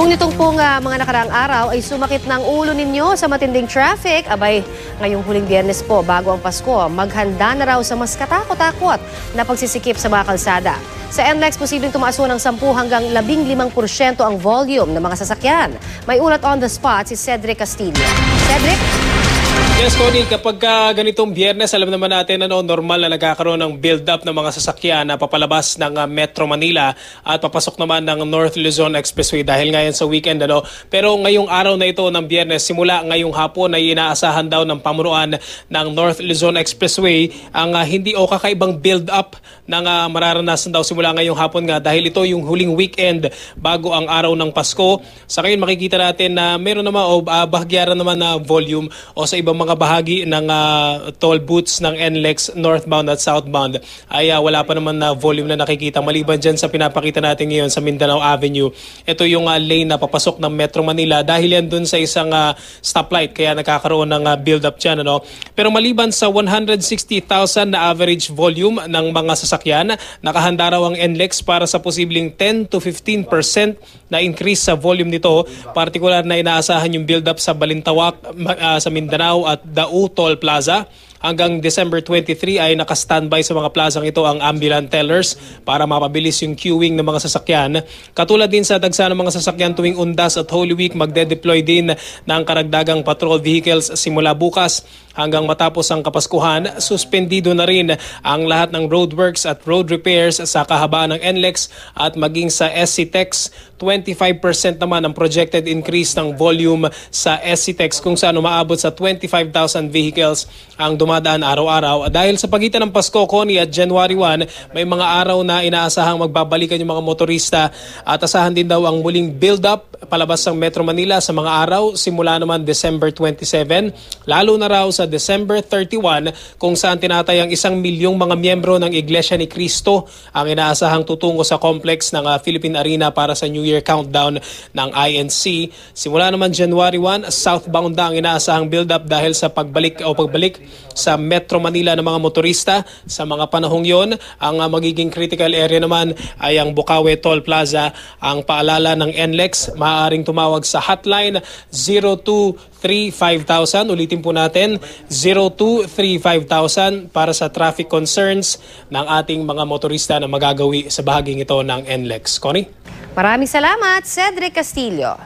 Kung nitong pong mga nakaraang araw ay sumakit ng ulo ninyo sa matinding traffic, abay ngayong huling Biyernes po bago ang Pasko, maghanda na raw sa mas katakot-takot na pagsisikip sa mga kalsada. Sa NLEX, posibleng tumaas ng 10 hanggang 15% ang volume ng mga sasakyan. May ulat on the spot si Cedric Castillo. Cedric? Yes, Connie, kapag ganitong Biyernes, alam naman natin normal na nagkakaroon ng build-up ng mga sasakyan na papalabas ng Metro Manila at papasok naman ng North Luzon Expressway dahil ngayon sa weekend. Pero ngayong araw na ito ng Biyernes, simula ngayong hapon ay inaasahan daw ng pamunuan ng North Luzon Expressway ang hindi o kakaibang build-up ng mararanasan daw simula ngayong hapon nga dahil ito yung huling weekend bago ang araw ng Pasko. Sa ngayon makikita natin na meron naman o bahagyaran naman na volume o sa ibang mga bahagi ng toll booths ng NLEX northbound at southbound ay wala pa naman na volume na nakikita maliban dyan sa pinapakita natin ngayon sa Mindanao Avenue. Ito yung lane na papasok ng Metro Manila dahil yan dun sa isang stoplight kaya nakakaroon ng build-up dyan. Pero maliban sa 160,000 na average volume ng mga sasakyan, nakahanda raw ang NLEX para sa posibleng 10 to 15% na increase sa volume nito. Partikular na inaasahan yung build-up sa Balintawak, sa Mindanao at Dau Toll Plaza. Hanggang December 23 ay naka-standby sa mga plazang ito ang ambulant tellers para mapabilis yung queuing ng mga sasakyan. Katulad din sa dagsa ng mga sasakyan tuwing Undas at Holy Week, magde-deploy din ng karagdagang patrol vehicles simula bukas. Hanggang matapos ang Kapaskuhan, suspendido na rin ang lahat ng roadworks at road repairs sa kahabaan ng NLEX at maging sa SCTEX. 25% naman ang projected increase ng volume sa SCTEX kung saan umaabot sa 25,000 vehicles ang dumadaan araw-araw. Dahil sa pagitan ng Pasko, Connie, at January 1, may mga araw na inaasahang magbabalikan yung mga motorista at asahan din daw ang muling build-up palabas ng Metro Manila sa mga araw simula naman December 27, lalo na raw sa December 31 kung saan tinatayang 1 milyong mga miyembro ng Iglesia ni Cristo ang inaasahang tutungo sa complex ng Philippine Arena para sa New Year countdown ng INC. Simula naman January 1, southbound na ang inaasahang build-up dahil sa pagbalik sa Metro Manila ng mga motorista. Sa mga panahong yon, ang magiging critical area naman ay ang Bukawe Toll Plaza. Ang paalala ng NLEX, maaaring tumawag sa hotline 0235,000. Ulitin po natin, 0235,000 para sa traffic concerns ng ating mga motorista na magagawi sa bahaging ito ng NLEX. Connie? Maraming salamat, Cedric Castillo.